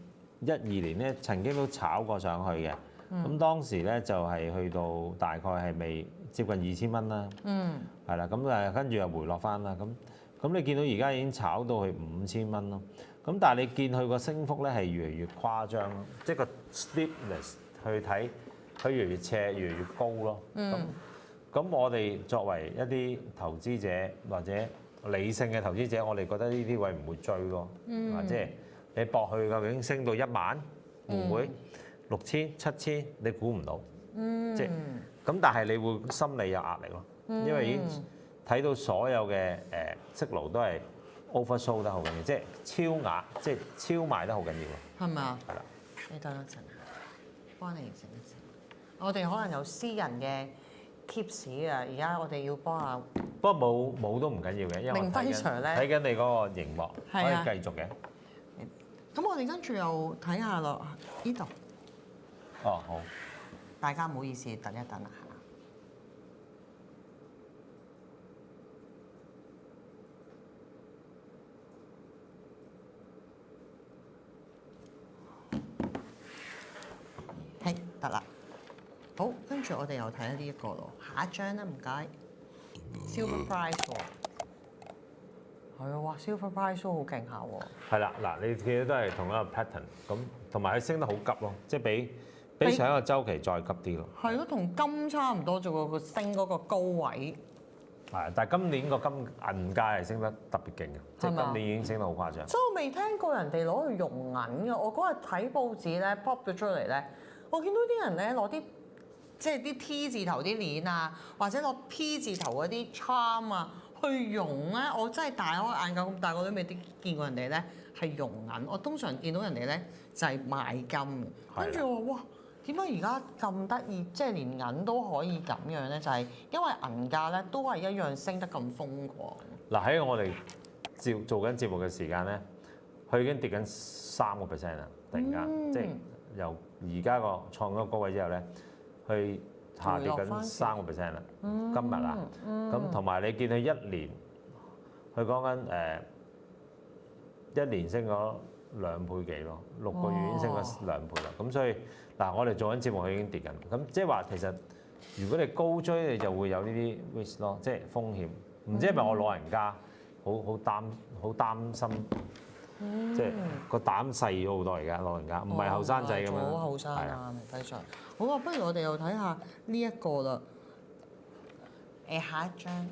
2012年咧曾經都炒過上去嘅。咁當時咧就係去到大概係未接近2000蚊啦，係啦，咁跟住又回落翻啦，咁你見到而家已經炒到去5000蚊咯，咁但係你見佢個升幅咧係越嚟越誇張咯，即係個 steepness 去睇，佢越嚟越斜，越嚟越高咯。咁我哋作為一啲投資者或者理性嘅投資者，我哋覺得呢啲位唔會追咯，即係你搏佢究竟升到1萬會唔會6000、7000，你估唔到，即係咁，但係你會心理有壓力咯，因為已經睇到所有嘅息率都係 oversold 得好緊要，即係超額，即係超賣得好緊要咯。
係咪啊？
係啦。
你等一陣。幫你整一整。我哋可能有私人嘅 tips 啊，而家我哋要幫下。
不過冇都唔緊要嘅，因為我
明輝 Sir 咧
睇緊你嗰個熒幕，可
係啊
以繼續嘅。
咁我哋跟住又睇下咯，呢度
哦，好。
大家唔好意思，等一等啊嚇。係得啦，好，跟住我哋又睇下呢一個咯，下一張啦，唔該。Silver Price 喎，係啊，哇！Silver Price 都好勁下喎。
係啦，嗱，你見到都係同一個 pattern，咁同埋佢升得好急咯，即係比上一個週期再急啲咯。
係咯，同金差唔多啫喎，佢升嗰個高位。
係，但係今年個銀價係升得特別勁嘅，即係今年已經升得好誇張。
所以我未聽過人哋攞去熔銀嘅。我嗰日睇報紙咧 pop 咗出嚟咧，我見到啲人咧攞啲即係啲 T 字頭啲鏈啊，或者攞 P 字頭嗰啲 charm 啊去熔咧，我真係大開眼界咁大個都未啲見過人哋咧係熔銀。我通常見到人哋咧就係買金，跟住我話哇，點解而家咁得意？即係連銀都可以咁樣咧，就係因為銀價咧都係一樣升得咁瘋狂。
嗱，喺我哋做緊節目嘅時間咧，佢已經跌緊3%啦，突然間，即係由而家個創咗高位之後咧，去下跌緊3%啦，今日啊，咁同埋你見佢一年，佢講緊一年升咗2倍幾咯，6個月已經升咗2倍啦，咁所以嗱，我哋做緊節目佢已經跌緊，咁即係話其實如果你高追，你就會有呢啲 risk 咯，即係風險。唔知係咪我老人家好擔心，即係個膽細咗好多而家老人家，唔係後生仔咁樣。
好後生啊，明輝 Sir。好啊，不如我哋又睇下呢一個啦。下一張。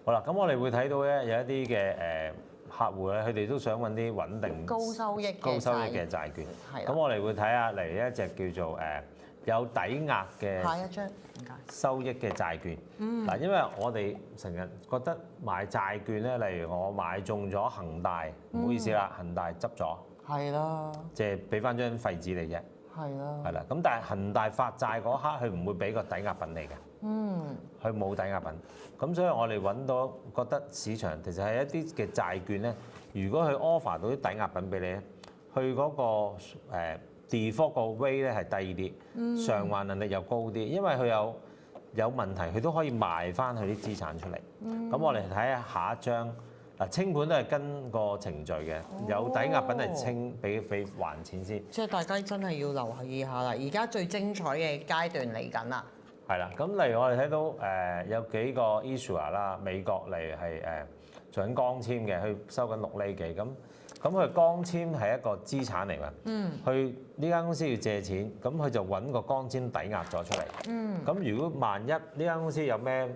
好啦，咁我哋會睇到咧有一啲嘅客戶咧，佢哋都想揾啲穩定
高收益
嘅債券。
係啦
咁我哋會睇下嚟一隻叫做有抵押嘅
下一張，唔該。
收益嘅債券。嗱，因為我哋成日覺得買債券咧，例如我買中咗恒大，唔好意思啦，恒大執咗，
係啦，
即係俾翻張廢紙你啫。
係啦。
係啦，咁但係恒大發債嗰刻，佢唔會俾個抵押品你嘅。佢冇抵押品，咁所以我哋揾到覺得市場其實係一啲嘅債券咧，如果佢 offer 到啲抵押品俾你咧，佢嗰個default 個 rate 咧係低啲，償還能力又高啲，因為佢有問題，佢都可以賣翻佢啲資產出嚟。咁我哋睇下下一張，嗱，清盤都係跟個程序嘅，有抵押品係清俾還錢先。
即係大家真係要留意下啦，而家最精彩嘅階段嚟緊啦。
係啦，咁例如我哋睇到有幾個 issuer 啦，美國嚟係做緊光纖嘅，佢收緊6厘幾，咁佢光纖係一個資產嚟㗎。佢呢間公司要借錢，咁佢就揾個光纖抵押咗出嚟。咁如果萬一呢間公司有咩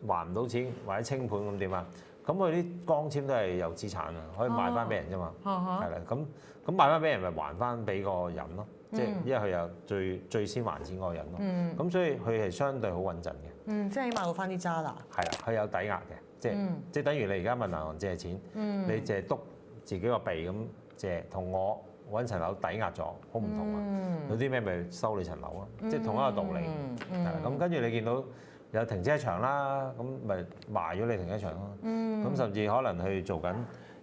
還唔到錢或者清盤咁點啊？咁佢啲光纖都係有資產啊，可以賣翻俾人啫嘛。係啦，咁賣翻俾人咪還翻俾個人咯。即係因為佢有最先還錢嗰個人咯，咁所以佢係相對好穩陣嘅。
即係起碼攞翻啲渣拿。
係啦，佢有抵押嘅，即係等於你而家問銀行借錢，你淨係篤自己個鼻咁借，同我揾層樓抵押咗，好唔同啊！有啲咩咪收你層樓咯，即係同一個道理。係啦，咁跟住你見到有停車場啦，咁咪賣咗你停車場咯。咁甚至可能去做緊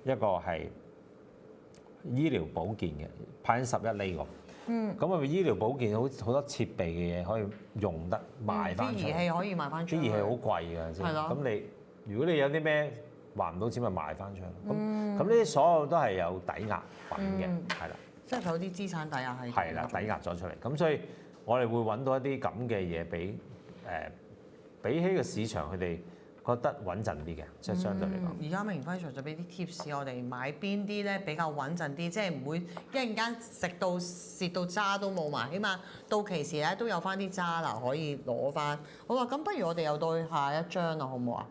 一個係醫療保健嘅，派緊11厘喎。咁啊，醫療保健好多設備嘅嘢可以用得賣翻出嚟。啲儀器可以賣翻出去。啲儀器好貴㗎，先。係咯。咁如果你有啲咩還唔到錢，咪賣翻出去。咁呢啲所有都係有抵押品嘅，係啦。
即係有啲資產抵押係。
係啦，抵押咗出嚟。咁所以我哋會揾到一啲咁嘅嘢俾比起個市場佢哋覺得穩陣啲嘅，即係相對嚟講。
而家明輝 Sir 就俾啲 tips 我哋買邊啲咧比較穩陣啲，即係唔會一陣間食到蝕到渣都冇埋，起碼到期時咧都有翻啲渣啦可以攞翻。好啦，咁不如我哋又到下一張啦，好唔好啊？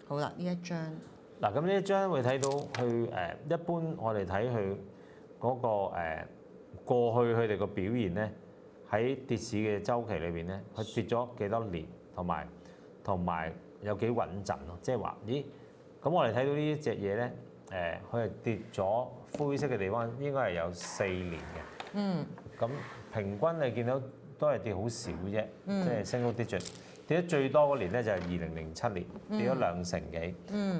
好啦，呢一張。
嗱，咁呢一張會睇到佢一般我哋睇佢嗰個過去佢哋個表現咧。喺跌市嘅週期裏邊咧，佢跌咗幾多年，同埋有幾穩陣咯。即係話，咦？咁我哋睇到呢隻嘢咧，佢係跌咗灰色嘅地方應該係有4年嘅。
嗯。
咁平均你見到都係跌好少啫，即係升高跌著。跌得最多嗰年咧就係2007年，跌咗2成幾。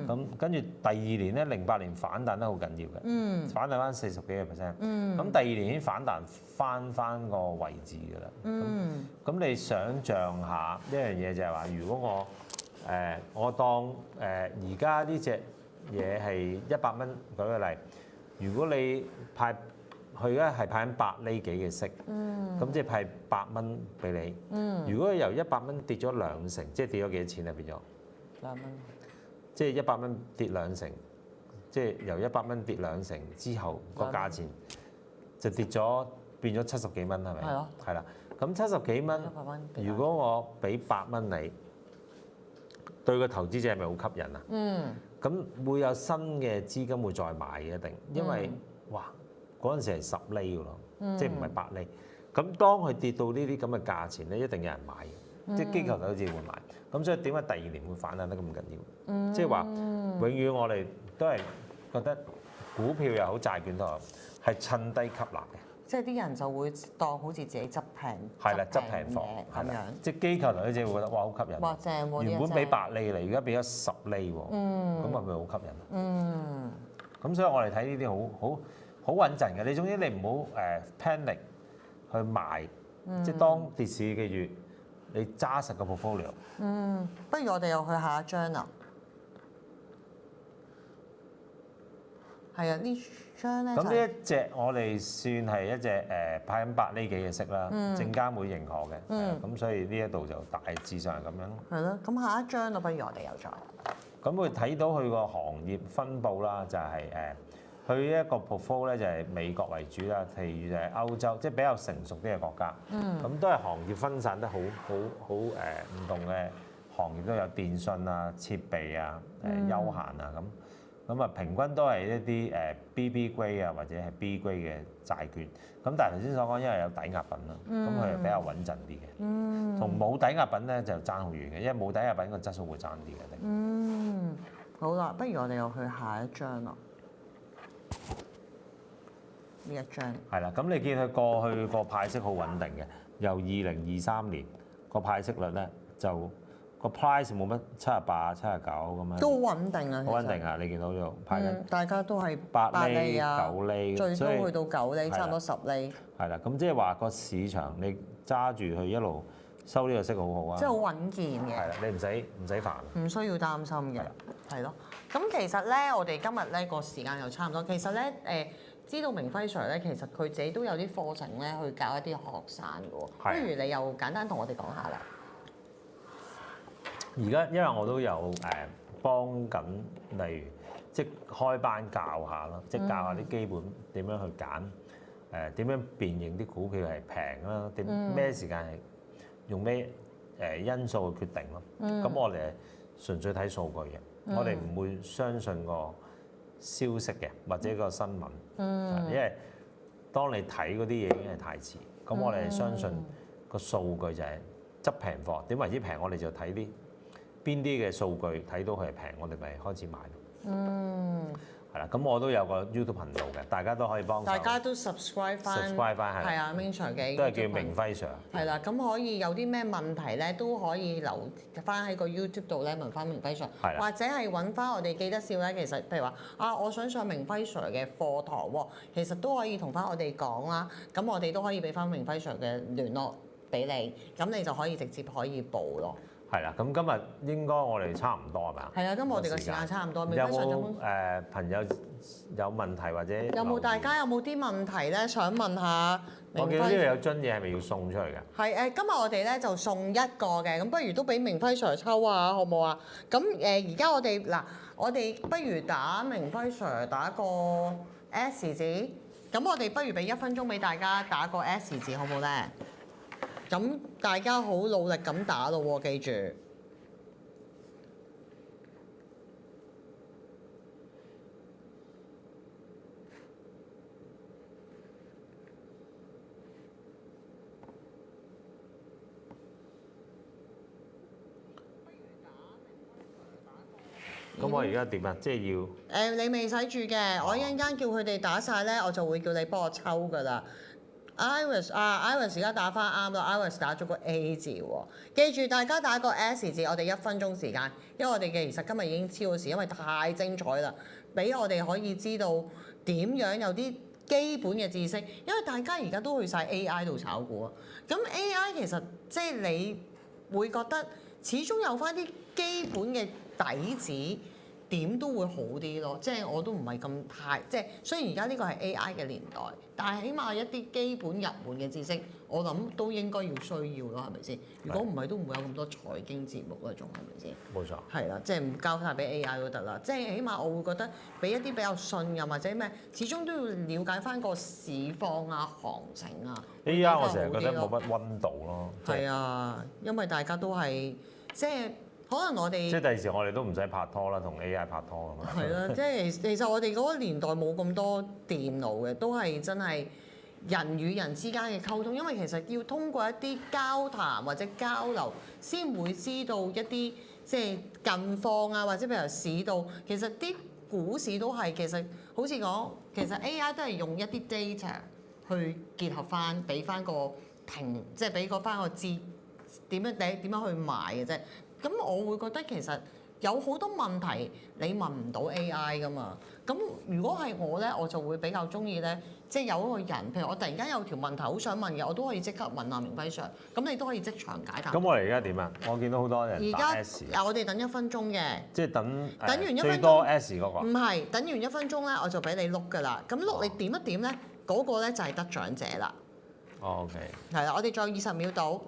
咁跟住第二年咧08年反彈得好緊要嘅，反彈翻40幾個%。咁第二年已經反彈翻個位置㗎啦。咁你想像下一樣嘢就係話，如果我當而家呢隻嘢係100蚊，舉個例，如果你派佢而家係派緊8厘幾嘅息，咁即係派8蚊俾你。如果由100蚊跌咗2成，即係跌咗幾多錢啊？變咗
2蚊。
即係100蚊跌2成，即係由100蚊跌2成之後個價錢就跌咗變咗70幾蚊，係咪？
係咯。
係啦，咁70幾蚊，如果我俾8蚊你，對個投資者係咪好吸引啊？咁會有新嘅資金會再買嘅一定，因為哇嗰陣時係10厘㗎咯，即係唔係8厘。咁當佢跌到呢啲咁嘅價錢咧，一定有人買嘅，即係機構投資者會買。咁所以點解第二年會反彈得咁緊要？即係話永遠我哋都係覺得股票又好，債券都好，係趁低吸納嘅。
即係啲人就會當好似自己執平，
係啦，執平貨
咁樣。
即係機構投資者會覺得哇好吸引，
哇正喎！
原本俾8厘嚟，而家俾咗10厘喎，咁係咪好吸引？咁所以我哋睇呢啲好穩陣嘅。你總之你唔好panic 去賣，即係當跌市記住你揸實個 portfolio。
不如我哋又去下一張啦。係啊，呢張咧
咁呢一隻我哋算係一隻派緊8厘幾嘅息啦，證監會認可嘅，咁所以呢一度就大致上係咁樣咯。
係咯，咁下一張咯，不如我哋又再。
咁會睇到佢個行業分佈啦，就係佢一個 portfolio 咧就係美國為主啦，其餘就係歐洲，即係比較成熟啲嘅國家。咁都係行業分散得好唔同嘅行業都有電信啊、設備啊、休閒啊咁。咁啊，平均都係一啲BB grade 啊，或者係 B grade 嘅債券。咁但係頭先所講，因為有抵押品啦，咁佢係比較穩陣啲嘅。同冇抵押品咧就爭好遠嘅，因為冇抵押品個質素會爭啲嘅。
好啦，不如我哋又去下一張咯。呢一張。係
啦，咁你見佢過去個派息好穩定嘅，由2023年個派息率咧就。個 price 冇乜78、79咁樣，
都穩定啊！
好穩定啊！你見到呢度派緊，
大家都係
8厘、
啊、
9厘，
最多去到9厘，差唔多10厘。
係啦，咁即係話個市場你揸住佢一路收呢個息好好啊！
即係好穩健嘅。係
啦，你唔使煩。唔
需要擔心嘅。係咯。咁其實咧，我哋今日咧個時間又差唔多。其實咧知道明輝 Sir 咧，其實佢自己都有啲課程咧去教一啲學生嘅喎。不如你又簡單同我哋講下啦。
而家因為我都有幫緊，例如即係開班教下啦，即係教下啲基本點樣去揀，點樣辨認啲股票係平啦，咩時間係用咩因素去決定咯。咁我哋係純粹睇數據嘅，我哋唔會相信個消息嘅或者個新聞，因為當你睇嗰啲嘢已經係太遲。咁我哋係相信個數據就係執平貨。點為之平？我哋就睇啲邊啲嘅數據睇到佢係平，我哋咪開始買咯。係啦，咁我都有個 YouTube 頻道嘅，大家都可以幫手。
大家都 subscribe 翻。係啊，Ming Sir 嘅。
都係叫明輝 Sir。
係啦，咁可以有啲咩問題咧，都可以留翻喺個 YouTube 度咧問翻明輝 Sir。係啦。或者係揾翻我哋記得笑咧，其實譬如話啊，我想上明輝 Sir 嘅課堂喎，其實都可以同翻我哋講啦。咁我哋都可以俾翻明輝 Sir 嘅聯絡俾你，咁你就可以直接可以報咯。係啦，
咁今日應該我哋差唔多係咪啊？
係啊，今日我哋個時間差唔多。
有冇朋友有問題或者
有冇大家有冇啲問題咧想問下？
我見到呢度有樽嘢係咪要送出去㗎？
係今日我哋咧就送一個嘅，咁不如都俾明輝 Sir 抽啊，好唔好啊？咁而家我哋不如打明輝 Sir 打個 S 字，咁我哋不如俾1分鐘俾大家打個 S 字，好唔好咧？咁大家好努力咁打咯喎，記住。
咁我而家點啊？即係要
你未使住嘅，我一陣間叫佢哋打晒咧，我就會叫你幫我抽㗎啦。Iris 而家打翻啱啦 ，Iris 打咗個 A 字喎。記住大家打個 S 字，我哋1分鐘時間，因為我哋嘅其實今日已經超咗時，因為太精彩啦，俾我哋可以知道點樣有啲基本嘅知識，因為大家而家都去晒 AI 度炒股啊。咁 AI 其實即係你會覺得始終有翻啲基本嘅底子。點都會好啲咯，即係我都唔係咁太，即係雖然而家呢個係 AI 嘅年代，但係起碼一啲基本入門嘅知識，我諗都應該要需要咯，係咪先？如果唔係都唔會有咁多財經節目啦，仲係咪先？
冇錯。
係啦，即係唔交晒俾 AI 都得啦，即係起碼我會覺得俾一啲比較信任或者咩，始終都要了解翻個市況啊、行情啊。
AI 我成日覺得冇乜溫度咯。
係啊，因為大家都係即係。可能我哋
即係第時我哋都唔使拍拖啦，同 AI 拍拖咁樣。
係啦，即係其實我哋嗰個年代冇咁多電腦嘅，都係真係人與人之間嘅溝通。因為其實要通過一啲交談或者交流，先會知道一啲即係近況啊，或者譬如市道。其實啲股市都係其實好似講，其實 AI 都係用一啲 data 去結合翻，俾翻個即係俾翻個知點樣去買嘅啫。咁我會覺得其實有好多問題你問唔到 AI 噶嘛。咁如果係我咧，我就會比較中意咧，即係有一個人，譬如我突然間有條問題好想問嘅，我都可以即刻問阿明輝 Sir，咁你都可以即場解答。
咁我哋而家點啊？我見到好多人打 S。
我哋等1分鐘嘅。
即係等
完1分鐘
最多 S 嗰個。
唔係，等完1分鐘咧，我就俾你碌㗎啦。咁碌你點一點咧，嗰個咧就係得獎者啦。
OK。係
啦，我哋仲有20秒到。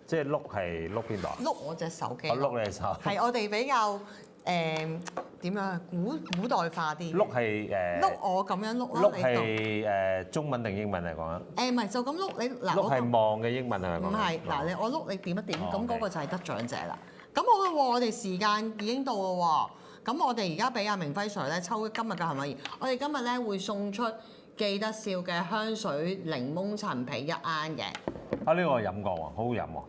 即係碌係碌邊度啊？
碌我隻手機。
我碌你隻手。
係我哋比較點樣啊？古代化啲。
碌係
碌我咁樣碌啦。
碌係中文定英文嚟講啊？
唔係就咁碌你嗱。
碌係望嘅英文係咪講？
唔係嗱，我碌你點一點，咁嗰個就係得獎者啦。咁好啦喎，我哋時間已經到啦喎。咁我哋而家俾阿明輝 Sir 咧抽今日嘅幸運兒，我哋今日咧會送出記得笑嘅香水檸檬陳皮1盎嘅。
啊！呢個我飲過喎，好好飲喎。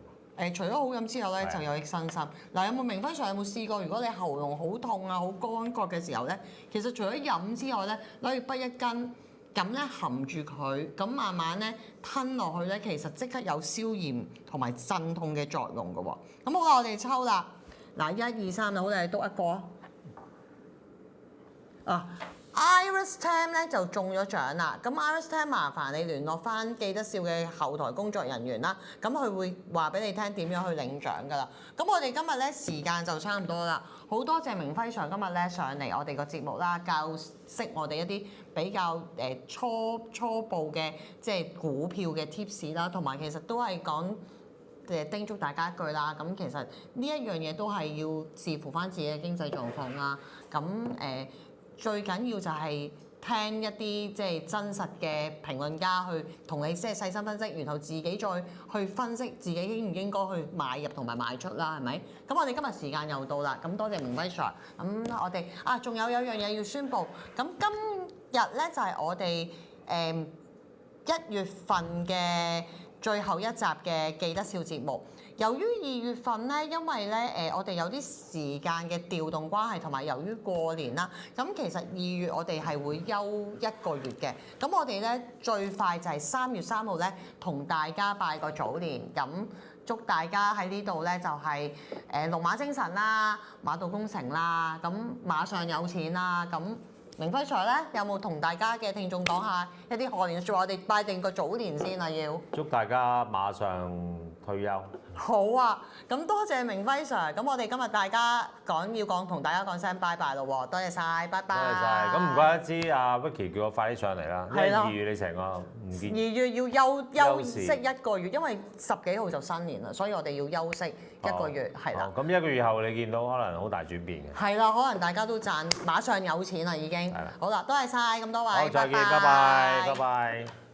除咗好飲之後咧，就有益身心。嗱，有冇明輝 Sir 有冇試過？如果你喉嚨好痛啊、好乾渴嘅時候咧，其實除咗飲之外咧，攞住筆1根，咁咧含住佢，咁慢慢咧吞落去咧，其實即刻有消炎同埋鎮痛嘅作用㗎喎。咁好啦，我哋抽啦。嗱，1、2、3啦，好，你篤一個啊。Iris Tam 咧就中咗獎啦，咁 Iris Tam 麻煩你聯絡翻記得笑嘅後台工作人員啦，咁佢會話俾你聽點樣去領獎噶啦。咁我哋今日咧時間就差唔多啦，好多謝明輝 Sir 今日咧上嚟我哋個節目啦，教識我哋一啲比較初步嘅即係股票嘅 tips 啦，同埋其實都係講叮囑大家一句啦。咁其實呢一樣嘢都係要視乎翻自己嘅經濟狀況啦。咁最緊要就係聽一啲即係真實嘅評論家去同你即係細心分析，然後自己再去分析自己應唔應該去買入同埋賣出啦，係咪？咁我哋今日時間又到啦，咁多謝明輝 Sir。咁我哋仲有樣嘢要宣佈，咁今日咧就係我哋1月份嘅最後一集嘅記得笑節目。由於2月份咧，因為咧我哋有啲時間嘅調動關係，同埋由於過年啦，咁其實2月我哋係會休1個月嘅。咁我哋咧最快就係3月3號咧，同大家拜個早年，咁祝大家喺呢度咧就係龍馬精神啦，馬到功成啦，咁馬上有錢啦，咁。明輝 Sir 咧，有冇同大家嘅聽眾講下一啲賀年説話？我哋拜定個早年先啊，要
祝大家馬上退休。
好啊，咁多謝明輝 Sir。咁我哋今日大家同大家講聲拜拜咯喎，多謝晒，拜拜。
多謝晒。咁唔怪得知阿 Vicky 叫我快啲上嚟啦，因為2月你成個唔見。
2月要休息1個月，因為10幾號就新年啦，所以我哋要休息1個月，係啦。
咁1個月後你見到可能好大轉變嘅。
係啦，可能大家都馬上有錢啦已經。好啦，多謝晒咁多位。
好，再見，拜拜，拜拜。